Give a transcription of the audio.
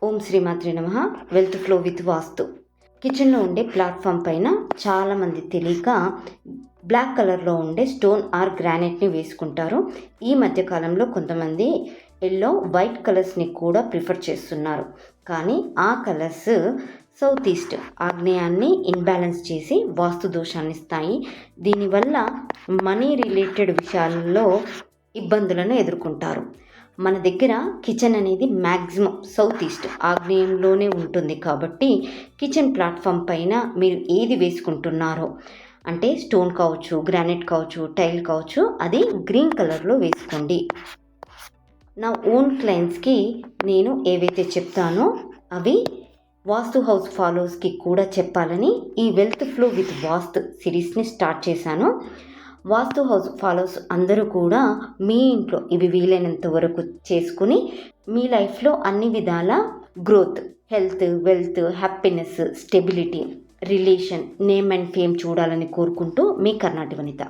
ఓం శ్రీమాత్రే నమః. Wealth flow with వాస్తు. కిచెన్లో ఉండే ప్లాట్ఫామ్ పైన చాలామంది తెలియక బ్లాక్ కలర్లో ఉండే స్టోన్ ఆర్ గ్రానైట్ని వేసుకుంటారు. ఈ మధ్యకాలంలో కొంతమంది ఎల్లో వైట్ కలర్స్ని కూడా ప్రిఫర్ చేస్తున్నారు. కానీ ఆ కలర్స్ సౌత్ ఈస్ట్ ఆగ్నేయాన్ని ఇన్బ్యాలెన్స్ చేసి వాస్తు దోషాన్ని ఇస్తాయి. దీనివల్ల మనీ రిలేటెడ్ విషయాల్లో ఇబ్బందులను ఎదుర్కొంటారు. మన దగ్గర కిచెన్ అనేది మ్యాక్సిమం సౌత్ ఈస్ట్ ఆగ్నేయంలోనే ఉంటుంది. కాబట్టి కిచెన్ ప్లాట్ఫామ్ పైన మీరు ఏది వేసుకుంటున్నారో, అంటే స్టోన్ కావచ్చు, గ్రానైట్ కావచ్చు, టైల్ కావచ్చు, అది గ్రీన్ కలర్లో వేసుకోండి. నా ఓన్ క్లయింట్స్కి నేను ఏవైతే చెప్తానో అవి వాస్తు హౌస్ ఫాలోవర్స్కి కూడా చెప్పాలని ఈ వెల్త్ ఫ్లో విత్ వాస్తు సిరీస్ని స్టార్ట్ చేశాను. వాస్తు హౌస్ ఫాలోవర్స్ అందరూ కూడా మీ ఇంట్లో ఇవి వీలైనంత వరకు చేసుకుని మీ లైఫ్లో అన్ని విధాల growth, health, wealth, happiness, stability, relation, name and fame చూడాలని కోరుకుంటూ మీ కర్ణాటి వనిత.